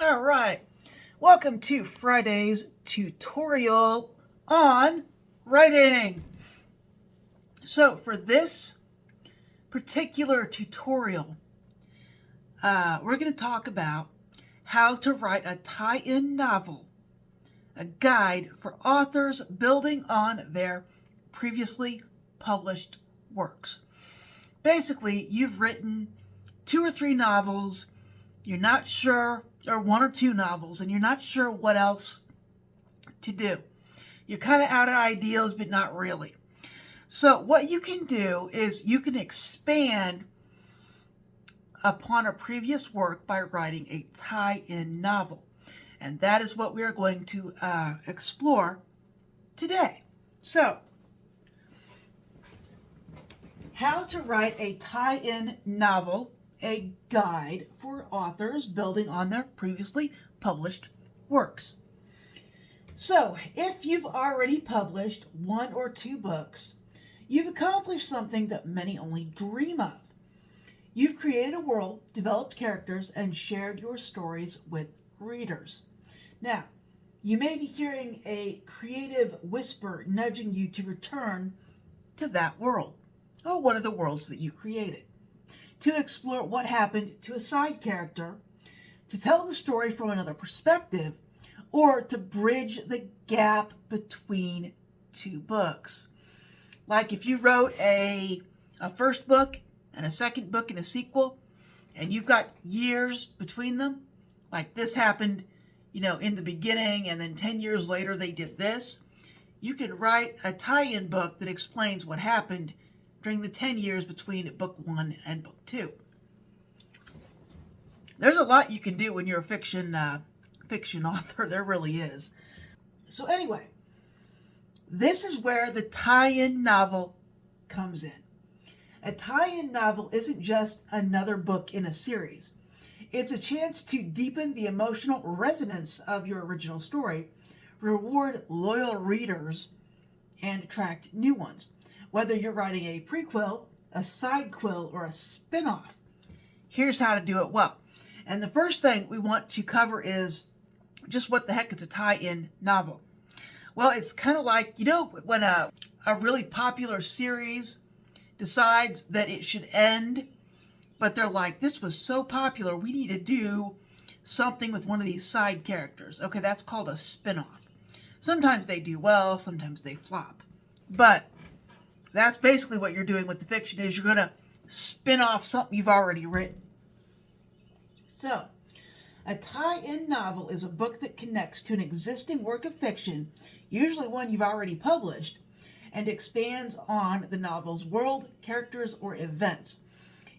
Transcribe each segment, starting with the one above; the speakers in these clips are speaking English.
All right, welcome to Friday's tutorial on writing. So for this particular tutorial, we're going to talk about how to write a tie-in novel, a guide for authors building on their previously published works. Basically, you've written 2 or 3 novels, you're not sure, or 1 or 2 novels, and you're not sure what else to do. You're kind of out of ideas, but not really. So what you can do is you can expand upon a previous work by writing a tie-in novel. And that is what we are going to explore today. So, how to write a tie-in novel, a guide for authors building on their previously published works. So, if you've already published 1 or 2 books, you've accomplished something that many only dream of. You've created a world, developed characters, and shared your stories with readers. Now, you may be hearing a creative whisper nudging you to return to that world, or one of the worlds that you created, to explore what happened to a side character, to tell the story from another perspective, or to bridge the gap between 2 books. Like if you wrote a first book and a second book and a sequel, and you've got years between them, like this happened, in the beginning, and then 10 years later they did this, you could write a tie-in book that explains what happened during the 10 years between book 1 and book 2. There's a lot you can do when you're a fiction author. There really is. So anyway, this is where the tie-in novel comes in. A tie-in novel isn't just another book in a series. It's a chance to deepen the emotional resonance of your original story, reward loyal readers, and attract new ones. Whether you're writing a prequel, a sidequel, or a spin-off, here's how to do it well. And the first thing we want to cover is just what the heck is a tie-in novel. Well, it's kind of like, when a really popular series decides that it should end, but they're like, this was so popular, we need to do something with one of these side characters. Okay, that's called a spin-off. Sometimes they do well, sometimes they flop. But that's basically what you're doing with the fiction, is you're going to spin off something you've already written. So, a tie-in novel is a book that connects to an existing work of fiction, usually one you've already published, and expands on the novel's world, characters, or events.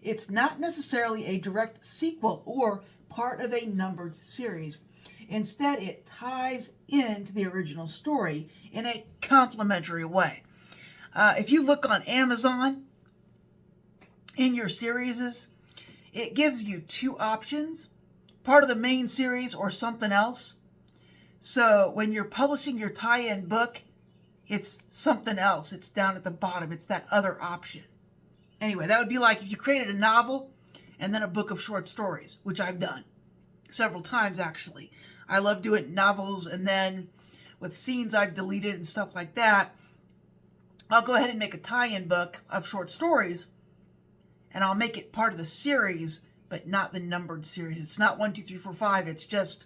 It's not necessarily a direct sequel or part of a numbered series. Instead, it ties into the original story in a complementary way. If you look on Amazon in your series, it gives you 2 options, part of the main series or something else. So when you're publishing your tie-in book, it's something else. It's down at the bottom. It's that other option. Anyway, that would be like if you created a novel and then a book of short stories, which I've done several times actually. I love doing novels, and then with scenes I've deleted and stuff like that, I'll go ahead and make a tie-in book of short stories, and I'll make it part of the series, but not the numbered series. It's not 1, 2, 3, 4, 5. It's just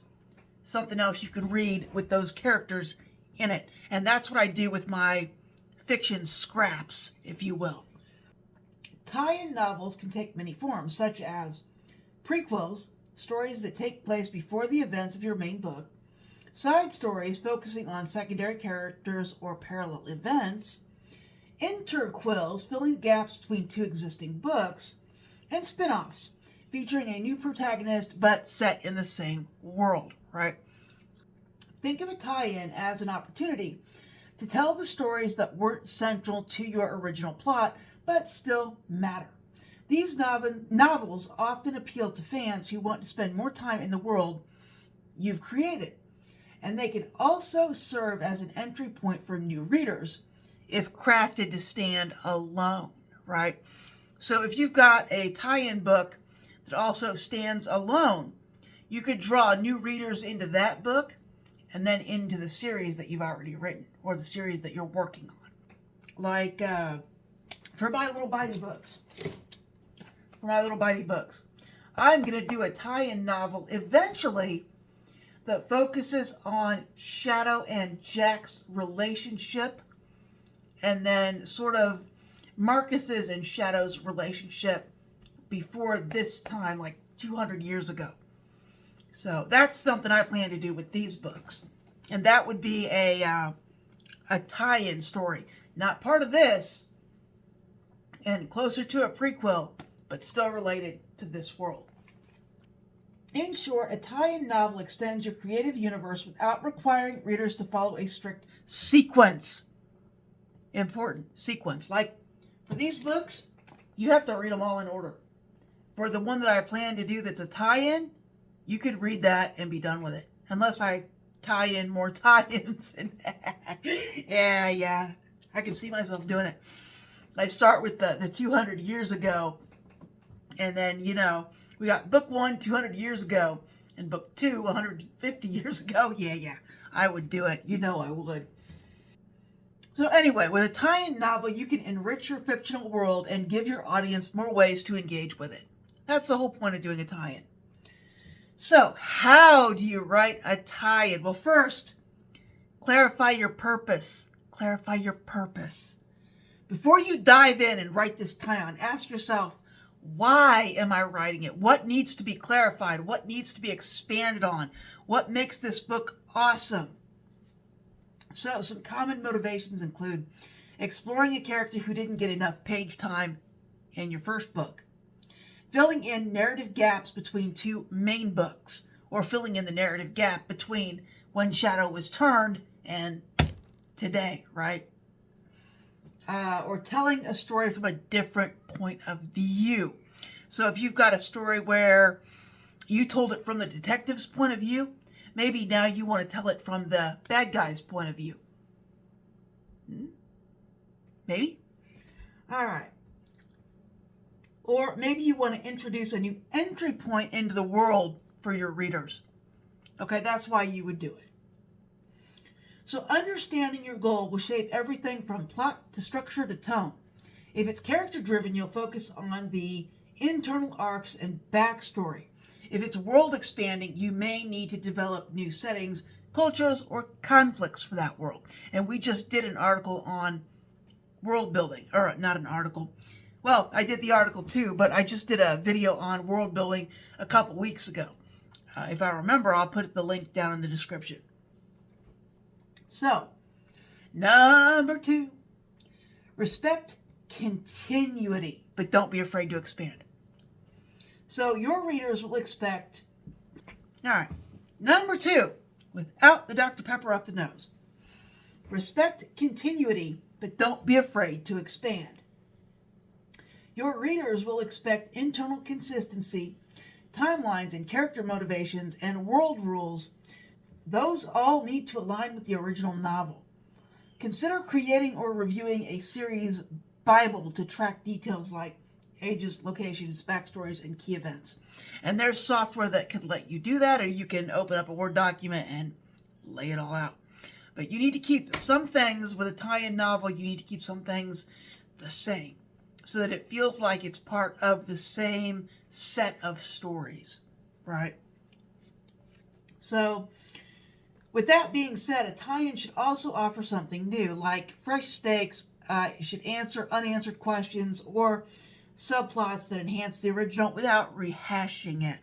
something else you can read with those characters in it. And that's what I do with my fiction scraps, if you will. Tie-in novels can take many forms, such as prequels, stories that take place before the events of your main book, side stories focusing on secondary characters or parallel events, interquels filling gaps between 2 existing books, and spin-offs featuring a new protagonist but set in the same world, right? Think of a tie-in as an opportunity to tell the stories that weren't central to your original plot but still matter. These novels often appeal to fans who want to spend more time in the world you've created, and they can also serve as an entry point for new readers if crafted to stand alone, right? So if you've got a tie-in book that also stands alone, you could draw new readers into that book and then into the series that you've already written or the series that you're working on. Like for my Little Bitey books. I'm going to do a tie-in novel eventually that focuses on Shadow and Jack's relationship, and then sort of Marcus's and Shadow's relationship before this time, like 200 years ago. So that's something I plan to do with these books. And that would be a tie-in story. Not part of this, and closer to a prequel, but still related to this world. In short, a tie-in novel extends your creative universe without requiring readers to follow a strict sequence. Important sequence. Like for these books, you have to read them all in order. For the one that I plan to do that's a tie-in, you could read that and be done with it. Unless I tie in more tie-ins. Yeah. I can see myself doing it. I start with the 200 years ago. And then, we got book 1 200 years ago. And book 2 150 years ago. Yeah. I would do it. I would. So anyway, with a tie-in novel, you can enrich your fictional world and give your audience more ways to engage with it. That's the whole point of doing a tie-in. So, how do you write a tie-in? Well, first, clarify your purpose. Before you dive in and write this tie-in, ask yourself, why am I writing it? What needs to be clarified? What needs to be expanded on? What makes this book awesome? So, some common motivations include exploring a character who didn't get enough page time in your first book, filling in narrative gaps between two main books, or filling in the narrative gap between when Shadow was turned and today, right? Or telling a story from a different point of view. So if you've got a story where you told it from the detective's point of view, maybe now you want to tell it from the bad guy's point of view. Maybe? All right. Or maybe you want to introduce a new entry point into the world for your readers. Okay, that's why you would do it. So understanding your goal will shape everything from plot to structure to tone. If it's character-driven, you'll focus on the internal arcs and backstory. If it's world-expanding, you may need to develop new settings, cultures, or conflicts for that world. And we just did an article on world building, or not an article. Well, I did the article too, but I just did a video on world building a couple weeks ago. If I remember, I'll put the link down in the description. So, number 2, respect continuity, but don't be afraid to expand. So your readers will expect, all right, number 2, without the Dr. Pepper up the nose. Respect continuity, but don't be afraid to expand. Your readers will expect internal consistency, timelines and character motivations, and world rules. Those all need to align with the original novel. Consider creating or reviewing a series Bible to track details like ages, locations, backstories, and key events. And there's software that can let you do that, or you can open up a Word document and lay it all out. But you need to keep some things with a tie-in novel, you need to keep some things the same so that it feels like it's part of the same set of stories, right? So, with that being said, a tie-in should also offer something new, like fresh stakes. It should answer unanswered questions or subplots that enhance the original without rehashing it.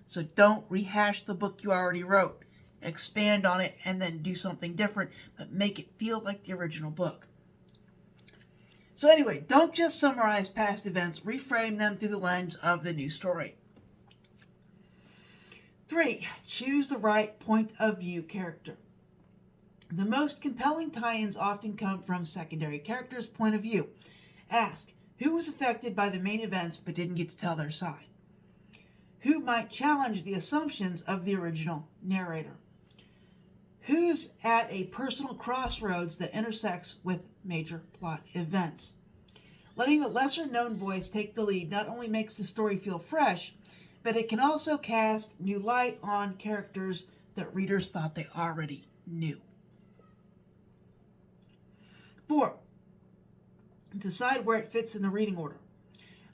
So don't rehash the book you already wrote. Expand on it and then do something different, but make it feel like the original book. So anyway, don't just summarize past events, reframe them through the lens of the new story. 3, choose the right point of view character. The most compelling tie-ins often come from secondary characters' point of view. Ask, who was affected by the main events but didn't get to tell their side? Who might challenge the assumptions of the original narrator? Who's at a personal crossroads that intersects with major plot events? Letting the lesser-known voice take the lead not only makes the story feel fresh, but it can also cast new light on characters that readers thought they already knew. 4. Decide where it fits in the reading order.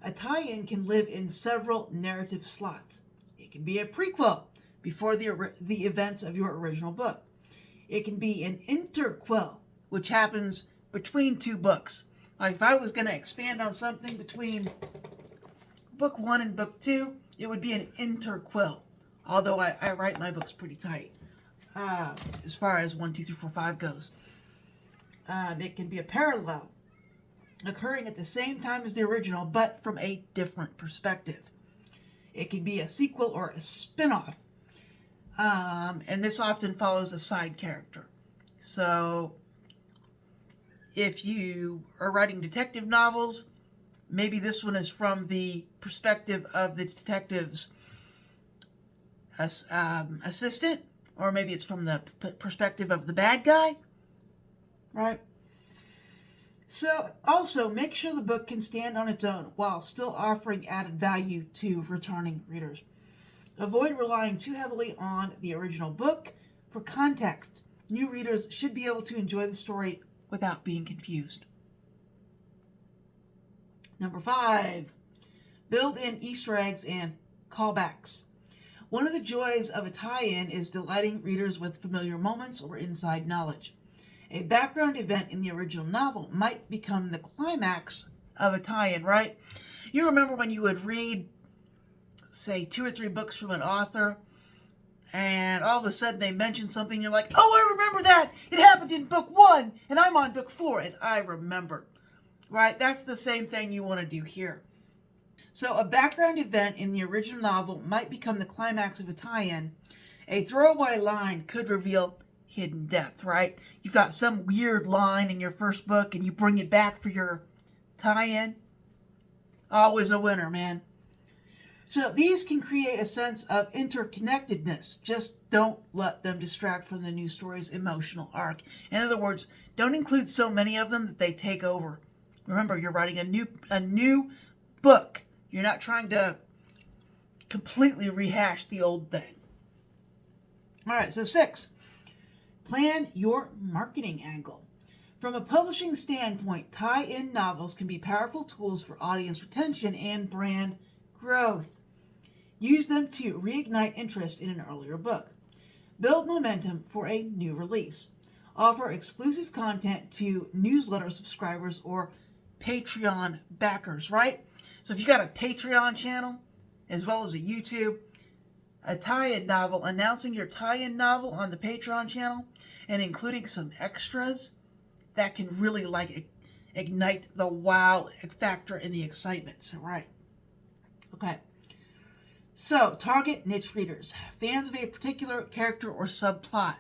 A tie-in can live in several narrative slots. It can be a prequel before the events of your original book. It can be an interquel, which happens between two books. Like if I was going to expand on something between book 1 and book 2, it would be an interquel. Although I write my books pretty tight as far as 1, 2, 3, 4, 5 goes. It can be a parallel, occurring at the same time as the original, but from a different perspective. It can be a sequel or a spin-off. And this often follows a side character. So if you are writing detective novels, maybe this one is from the perspective of the detective's assistant, or maybe it's from the perspective of the bad guy, right? So also make sure the book can stand on its own while still offering added value to returning readers. Avoid relying too heavily on the original book for context. New readers should be able to enjoy the story without being confused. Number 5, build in Easter eggs and callbacks. One of the joys of a tie-in is delighting readers with familiar moments or inside knowledge. A background event in the original novel might become the climax of a tie-in, right? You remember when you would read, say, 2 or 3 books from an author, and all of a sudden they mention something, you're like, oh, I remember that! It happened in book 1, and I'm on book 4, and I remember. Right? That's the same thing you want to do here. So a background event in the original novel might become the climax of a tie-in. A throwaway line could reveal hidden depth, right? You've got some weird line in your first book and you bring it back for your tie-in. Always a winner, man. So these can create a sense of interconnectedness. Just don't let them distract from the new story's emotional arc. In other words, don't include so many of them that they take over. Remember, you're writing a new book. You're not trying to completely rehash the old thing. All right, so 6. Plan your marketing angle. From a publishing standpoint, tie-in novels can be powerful tools for audience retention and brand growth. Use them to reignite interest in an earlier book. Build momentum for a new release. Offer exclusive content to newsletter subscribers or Patreon backers, right? So if you got a Patreon channel as well as a YouTube, a tie-in novel, announcing your tie-in novel on the Patreon channel and including some extras, that can really ignite the wow factor and the excitement. All right. Okay. So target niche readers, fans of a particular character or subplot.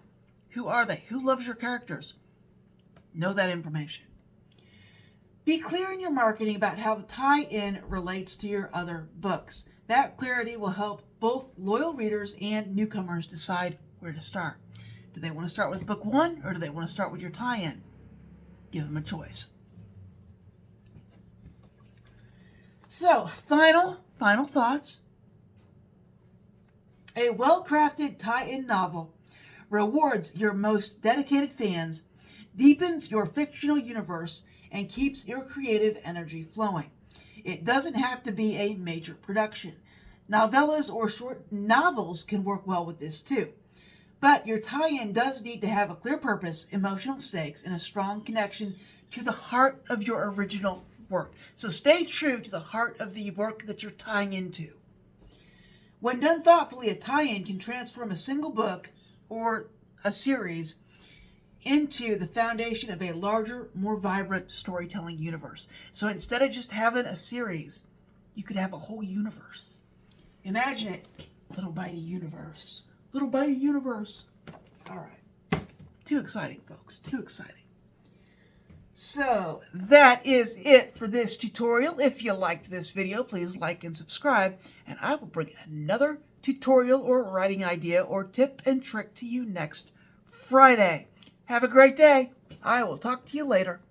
Who are they? Who loves your characters? Know that information. Be clear in your marketing about how the tie-in relates to your other books. That clarity will help both loyal readers and newcomers decide where to start. Do they want to start with book 1 or do they want to start with your tie-in? Give them a choice. So, final thoughts. A well-crafted tie-in novel rewards your most dedicated fans, deepens your fictional universe, and keeps your creative energy flowing. It doesn't have to be a major production. Novellas or short novels can work well with this too. But your tie-in does need to have a clear purpose, emotional stakes, and a strong connection to the heart of your original work. So stay true to the heart of the work that you're tying into. When done thoughtfully, a tie-in can transform a single book or a series into the foundation of a larger, more vibrant storytelling universe. So instead of just having a series, you could have a whole universe. Imagine it. Little bitey universe. Little bitey universe. All right. Too exciting, folks. Too exciting. So that is it for this tutorial. If you liked this video, please like and subscribe, and I will bring another tutorial or writing idea or tip and trick to you next Friday. Have a great day. I will talk to you later.